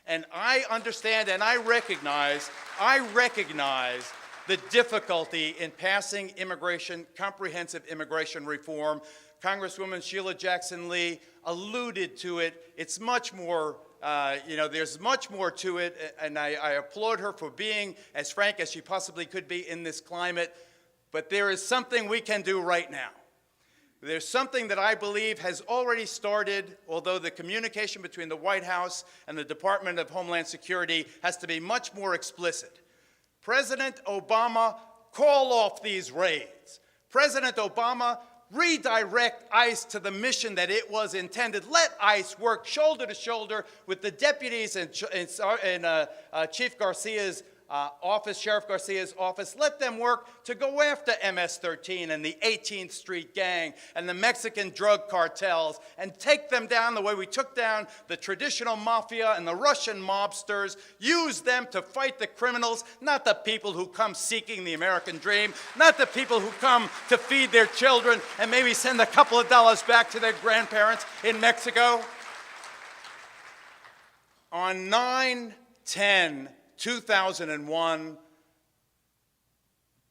And I understand and I recognize the difficulty in passing comprehensive immigration reform. Congresswoman Sheila Jackson Lee alluded to it. It's much more, there's much more to it, and I applaud her for being as frank as she possibly could be in this climate. But there is something we can do right now. There's something that I believe has already started, although the communication between the White House and the Department of Homeland Security has to be much more explicit. President Obama, call off these raids. President Obama, redirect ICE to the mission that it was intended. Let ICE work shoulder to shoulder with the deputies in Chief Garcia's office, Sheriff Garcia's office. Let them work to go after MS-13 and the 18th Street Gang and the Mexican drug cartels and take them down the way we took down the traditional mafia and the Russian mobsters. Use them to fight the criminals, not the people who come seeking the American dream, not the people who come to feed their children and maybe send a couple of dollars back to their grandparents in Mexico. On 9/10/2001,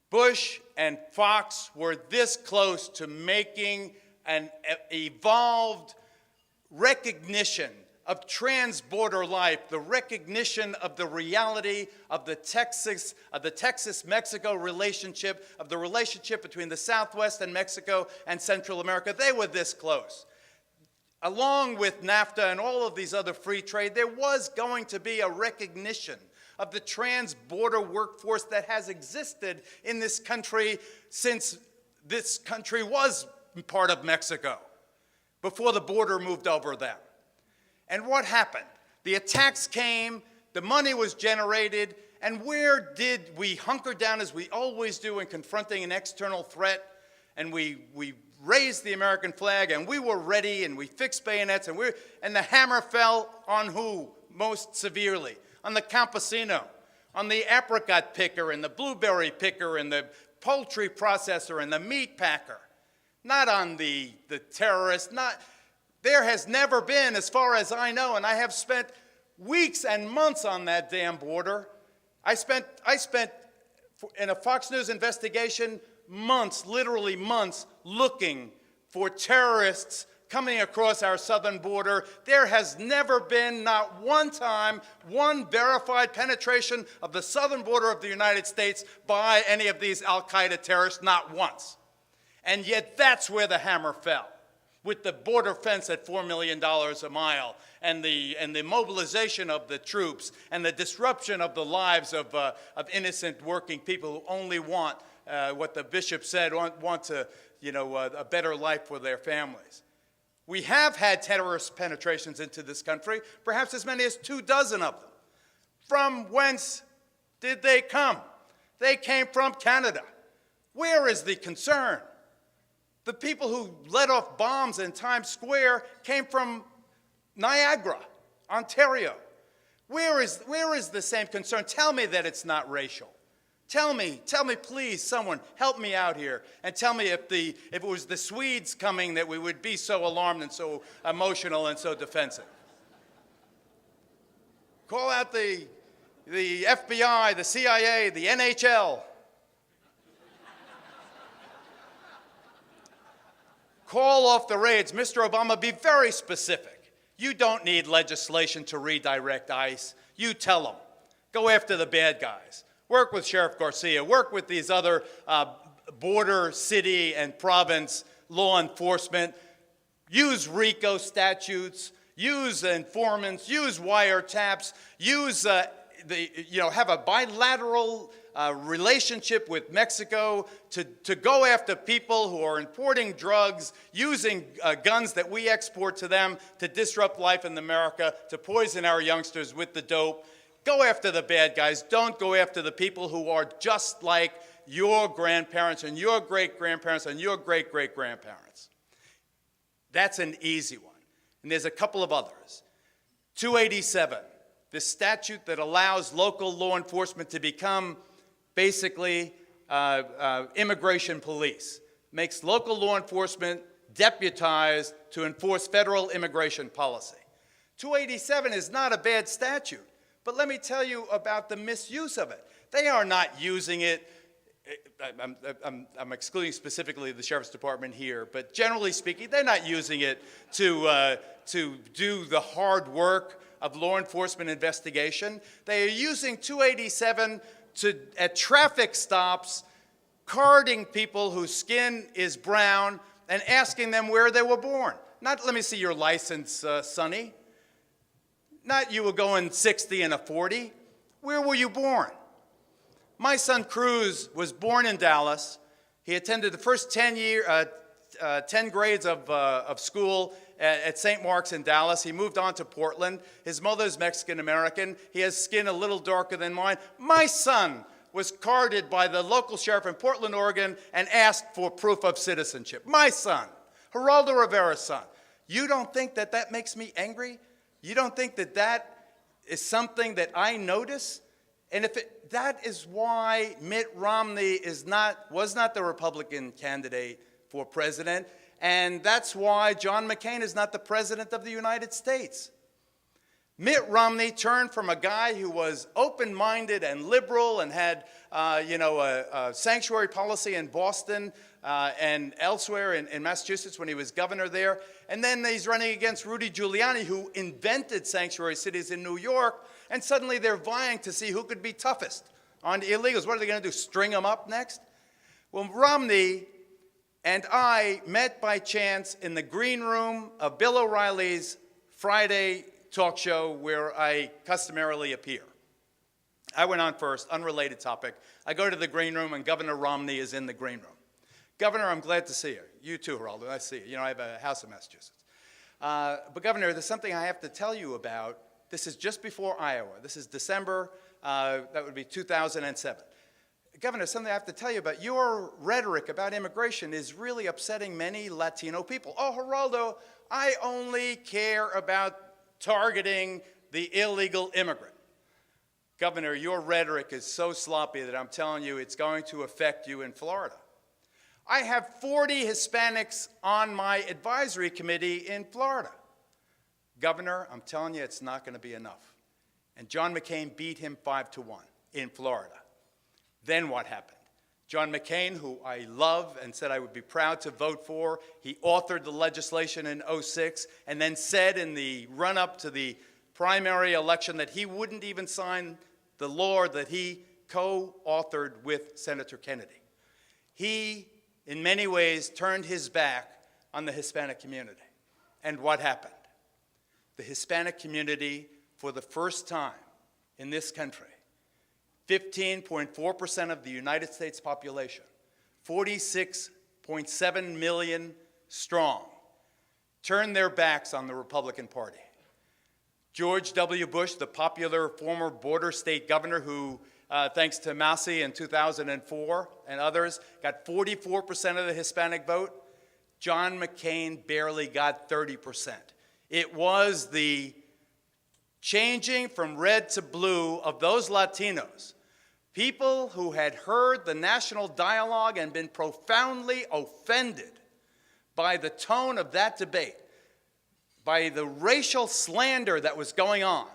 Bush and Fox were this close to making an evolved recognition of trans-border life, the recognition of the reality of the Texas-Mexico relationship, of the relationship between the Southwest and Mexico and Central America. They were this close. Along with NAFTA and all of these other free trade, there was going to be a recognition of the trans-border workforce that has existed in this country since this country was part of Mexico, before the border moved over them. And what happened? The attacks came, the money was generated, and where did we hunker down as we always do in confronting an external threat? And we raised the American flag, and we were ready, and we fixed bayonets, and the hammer fell on who most severely? On the campesino, on the apricot picker, and the blueberry picker, and the poultry processor, and the meat packer. Not on the terrorist. There has never been, as far as I know, and I have spent weeks and months on that damn border. I spent in a Fox News investigation months, literally months, looking for terrorists coming across our southern border. There has never been, not one time, one verified penetration of the southern border of the United States by any of these al-Qaeda terrorists, not once. And yet that's where the hammer fell, with the border fence at $4 million a mile, and the mobilization of the troops, and the disruption of the lives of innocent working people who only want what the bishop said, want a better life for their families. We have had terrorist penetrations into this country, perhaps as many as 24 of them. From whence did they come? They came from Canada. Where is the concern? The people who let off bombs in Times Square came from Niagara, Ontario. Where is the same concern? Tell me that it's not racial. Tell me, please, someone, help me out here, and tell me if it was the Swedes coming that we would be so alarmed and so emotional and so defensive. Call out the FBI, the CIA, the NHL. Call off the raids. Mr. Obama, be very specific. You don't need legislation to redirect ICE. You tell them. Go after the bad guys. Work with Sheriff Garcia. Work with these other border, city, and province law enforcement. Use RICO statutes. Use informants. Use wiretaps. Use have a bilateral relationship with Mexico to go after people who are importing drugs, using guns that we export to them to disrupt life in America, to poison our youngsters with the dope. Go after the bad guys. Don't go after the people who are just like your grandparents and your great-grandparents and your great-great-grandparents. That's an easy one. And there's a couple of others. 287, the statute that allows local law enforcement to become basically immigration police, makes local law enforcement deputized to enforce federal immigration policy. 287 is not a bad statute, but let me tell you about the misuse of it. They are not using it. I'm excluding specifically the Sheriff's Department here, but generally speaking, they're not using it to do the hard work of law enforcement investigation. They are using 287 at traffic stops, carding people whose skin is brown and asking them where they were born. Not, let me see your license, Sonny. Not you were going 60 and a 40. Where were you born? My son Cruz was born in Dallas. He attended the first 10 grades of school at St. Mark's in Dallas. He moved on to Portland. His mother's Mexican-American. He has skin a little darker than mine. My son was carded by the local sheriff in Portland, Oregon, and asked for proof of citizenship. My son, Geraldo Rivera's son. You don't think that that makes me angry? You don't think that that is something that I notice? And that is why Mitt Romney was not the Republican candidate for president, and that's why John McCain is not the president of the United States. Mitt Romney turned from a guy who was open-minded and liberal and had, a sanctuary policy in Boston and elsewhere in Massachusetts when he was governor there. And then he's running against Rudy Giuliani, who invented sanctuary cities in New York. And suddenly they're vying to see who could be toughest on illegals. What are they going to do, string them up next? Well, Romney and I met by chance in the green room of Bill O'Reilly's Friday talk show where I customarily appear. I went on first, unrelated topic. I go to the green room and Governor Romney is in the green room. Governor, I'm glad to see you. You too, Geraldo, I see you. You know, I have a house in Massachusetts. But Governor, there's something I have to tell you about. This is just before Iowa. This is December, that would be 2007. Governor, something I have to tell you about. Your rhetoric about immigration is really upsetting many Latino people. Oh, Geraldo, I only care about targeting the illegal immigrant. Governor, your rhetoric is so sloppy that I'm telling you it's going to affect you in Florida. I have 40 Hispanics on my advisory committee in Florida. Governor, I'm telling you it's not going to be enough. And John McCain beat him 5-1 in Florida. Then what happened? John McCain, who I love and said I would be proud to vote for, he authored the legislation in '06 and then said in the run-up to the primary election that he wouldn't even sign the law that he co-authored with Senator Kennedy. He, in many ways, turned his back on the Hispanic community. And what happened? The Hispanic community, for the first time in this country, 15.4% of the United States population, 46.7 million strong, turned their backs on the Republican Party. George W. Bush, the popular former border state governor who, thanks to Massey in 2004 and others, got 44% of the Hispanic vote. John McCain barely got 30%. It was the changing from red to blue of those Latinos, people who had heard the national dialogue and been profoundly offended by the tone of that debate, by the racial slander that was going on,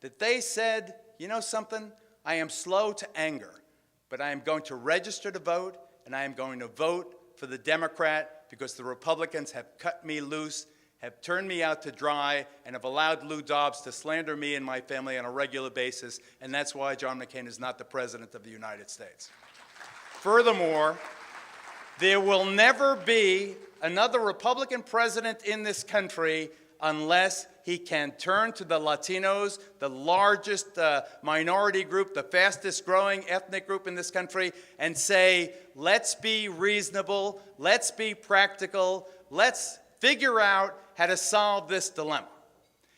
that they said, you know something, I am slow to anger, but I am going to register to vote, and I am going to vote for the Democrat because the Republicans have cut me loose, have turned me out to dry, and have allowed Lou Dobbs to slander me and my family on a regular basis, and that's why John McCain is not the President of the United States. Furthermore, there will never be another Republican president in this country unless he can turn to the Latinos, the largest minority group, the fastest growing ethnic group in this country, and say, let's be reasonable, let's be practical, let's figure out how to solve this dilemma.